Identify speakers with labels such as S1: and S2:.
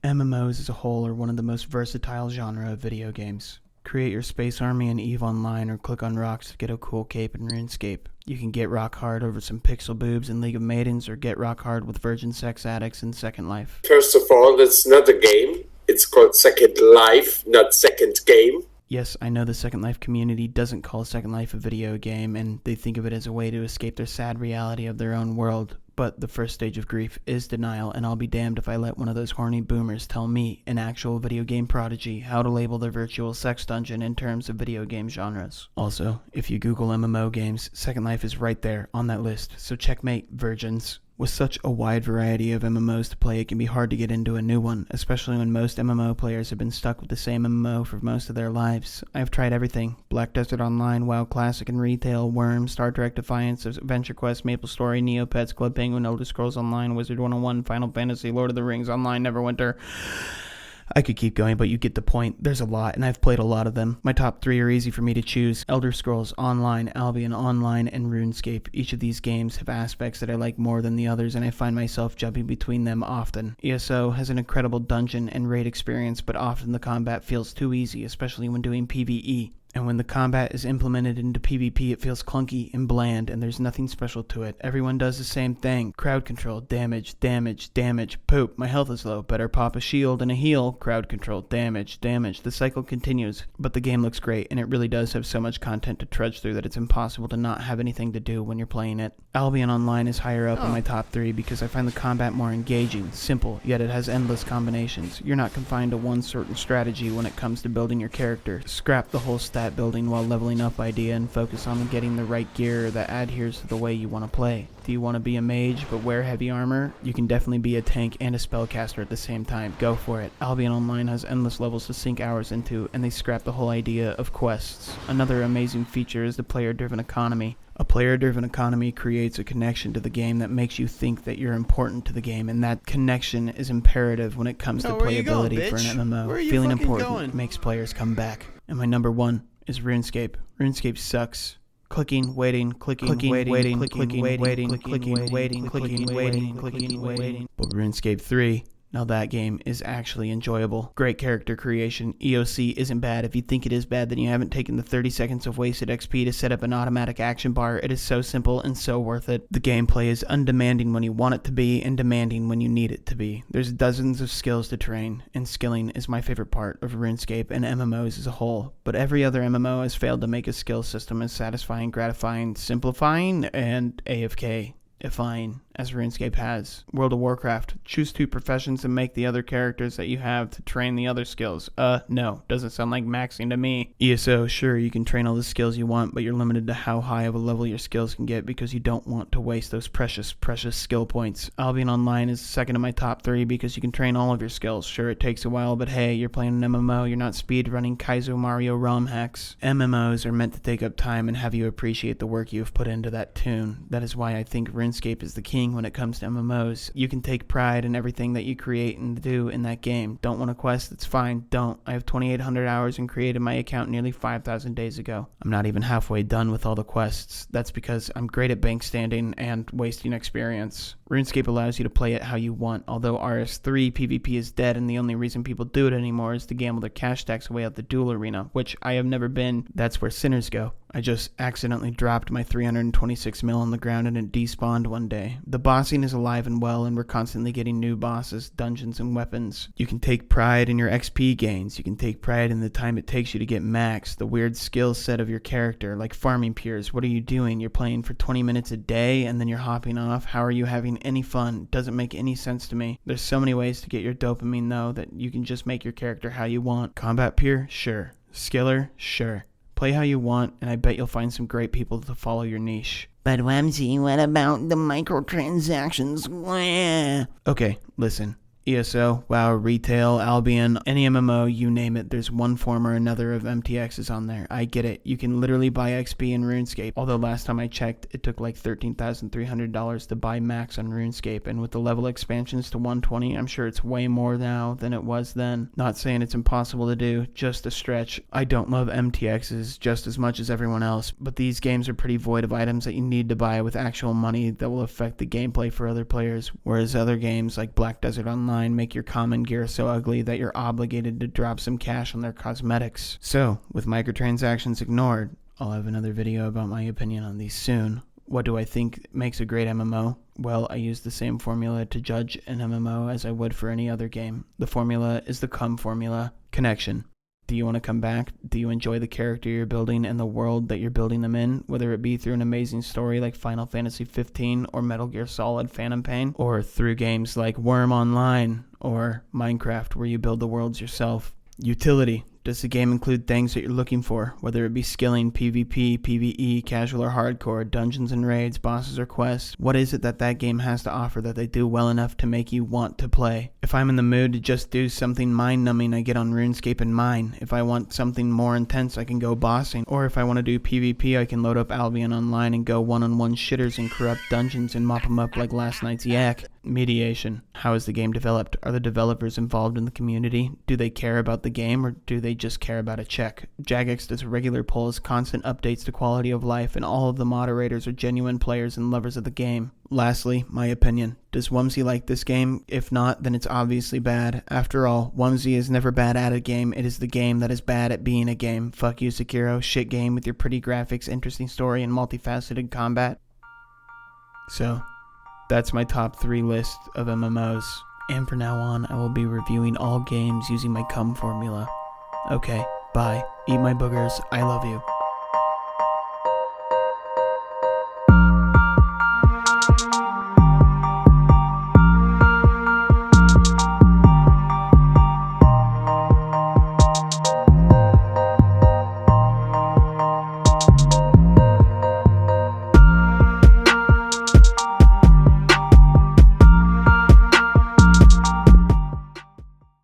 S1: MMOs as a whole are one of the most versatile genre of video games. Create your space army in EVE Online or click on rocks to get a cool cape in RuneScape. You can get rock hard over some pixel boobs in League of Maidens or get rock hard with virgin sex addicts in Second Life.
S2: First of all, it's not a game. It's called Second Life, not Second Game.
S1: Yes, I know the Second Life community doesn't call Second Life a video game, and they think of it as a way to escape their sad reality of their own world. But the first stage of grief is denial, and I'll be damned if I let one of those horny boomers tell me, an actual video game prodigy, how to label their virtual sex dungeon in terms of video game genres. Also, if you Google MMO games, Second Life is right there on that list, so checkmate, virgins. With such a wide variety of MMOs to play, it can be hard to get into a new one, especially when most MMO players have been stuck with the same MMO for most of their lives. I've tried everything: Black Desert Online, WoW Classic and Retail, Worm, Star Trek Defiance, Adventure Quest, MapleStory, Neopets, Club Penguin, Elder Scrolls Online, Wizard 101, Final Fantasy, Lord of the Rings Online, Neverwinter. I could keep going, but you get the point. There's a lot, and I've played a lot of them. My top 3 are easy for me to choose: Elder Scrolls Online, Albion Online, and RuneScape. Each of these games have aspects that I like more than the others, and I find myself jumping between them often. ESO has an incredible dungeon and raid experience, but often the combat feels too easy, especially when doing PvE. And when the combat is implemented into PvP, it feels clunky and bland, and there's nothing special to it. Everyone does the same thing: crowd control, damage, damage, damage, poop, my health is low, better pop a shield and a heal, crowd control, damage, damage. The cycle continues, but the game looks great, and it really does have so much content to trudge through that it's impossible to not have anything to do when you're playing it. Albion Online is higher up in my top 3 because I find the combat more engaging, simple, yet it has endless combinations. You're not confined to one certain strategy when it comes to building your character. Scrap the whole stat building while leveling up idea and focus on getting the right gear that adheres to the way you want to play. Do you want to be a mage but wear heavy armor? You can definitely be a tank and a spellcaster at the same time. Go for it. Albion Online has endless levels to sink hours into, and they scrap the whole idea of quests. Another amazing feature is the player-driven economy. A player-driven economy creates a connection to the game that makes you think that you're important to the game, and that connection is imperative when it comes to playability for an MMO. Feeling important makes players come back. And my number 1 is RuneScape. RuneScape sucks. Clicking, waiting, clicking, waiting, clicking, waiting, clicking, waiting, clicking, waiting. But RuneScape 3, now that game is actually enjoyable. Great character creation. EOC isn't bad. If you think it is bad, then you haven't taken the 30 seconds of wasted XP to set up an automatic action bar. It is so simple and so worth it. The gameplay is undemanding when you want it to be and demanding when you need it to be. There's dozens of skills to train, and skilling is my favorite part of RuneScape and MMOs as a whole. But every other MMO has failed to make a skill system as satisfying, gratifying, simplifying, and AFK-ifying as RuneScape has. World of Warcraft: choose 2 professions and make the other characters that you have to train the other skills. No, doesn't sound like maxing to me. ESO: sure, you can train all the skills you want, but you're limited to how high of a level your skills can get because you don't want to waste those precious skill points. Albion Online is second in my top 3 because you can train all of your skills. Sure, it takes a while, but hey, you're playing an MMO, you're not speedrunning Kaizo Mario ROM hacks. MMOs are meant to take up time and have you appreciate the work you've put into that tune. That is why I think RuneScape is the king when it comes to MMOs. You can take pride in everything that you create and do in that game. Don't want a quest? That's fine. Don't. I have 2,800 hours and created my account nearly 5,000 days ago. I'm not even halfway done with all the quests. That's because I'm great at bank standing and wasting experience. RuneScape allows you to play it how you want. Although RS3 PvP is dead and the only reason people do it anymore is to gamble their cash stacks away at the duel arena, which I have never been. That's where sinners go. I just accidentally dropped my 326 mil on the ground and it despawned one day. The bossing is alive and well, and we're constantly getting new bosses, dungeons, and weapons. You can take pride in your XP gains. You can take pride in the time it takes you to get max, the weird skill set of your character, like farming peers. What are you doing? You're playing for 20 minutes a day and then you're hopping off. How are you having any fun? Doesn't make any sense to me. There's so many ways to get your dopamine, though, that you can just make your character how you want. Combat peer? Sure. Skiller? Sure. Play how you want, and I bet you'll find some great people to follow your niche.
S3: But Websy, what about the microtransactions? Wah.
S1: Okay, listen. ESO, WoW, Retail, Albion, any MMO, you name it, there's one form or another of MTXs on there. I get it. You can literally buy XP in RuneScape. Although last time I checked, it took like $13,300 to buy max on RuneScape. And with the level expansions to 120, I'm sure it's way more now than it was then. Not saying it's impossible to do, just a stretch. I don't love MTXs just as much as everyone else, but these games are pretty void of items that you need to buy with actual money that will affect the gameplay for other players. Whereas other games like Black Desert Online online make your common gear so ugly that you're obligated to drop some cash on their cosmetics. So, with microtransactions ignored, I'll have another video about my opinion on these soon. What do I think makes a great MMO? Well, I use the same formula to judge an MMO as I would for any other game. The formula is the COME formula: connection. Do you want to come back? Do you enjoy the character you're building and the world that you're building them in? Whether it be through an amazing story like Final Fantasy 15 or Metal Gear Solid Phantom Pain, or through games like Worm Online or Minecraft where you build the worlds yourself. Utility. Does the game include things that you're looking for, whether it be skilling, PvP, PvE, casual or hardcore, dungeons and raids, bosses or quests? What is it that game has to offer that they do well enough to make you want to play? If I'm in the mood to just do something mind-numbing, I get on RuneScape and mine. If I want something more intense, I can go bossing. Or if I want to do PvP, I can load up Albion Online and go one-on-one shitters in corrupt dungeons and mop them up like last night's yak. Mediation. How is the game developed? Are the developers involved in the community? Do they care about the game, or do they just care about a check? Jagex does regular polls, constant updates to quality of life, and all of the moderators are genuine players and lovers of the game. Lastly, my opinion. Does Wumsy like this game? If not, then it's obviously bad. After all, Wumsy is never bad at a game. It is the game that is bad at being a game. Fuck you, Sekiro. Shit game with your pretty graphics, interesting story, and multifaceted combat. So, that's my top 3 list of MMOs. And from now on, I will be reviewing all games using my COME formula. Okay, bye. Eat my boogers. I love you.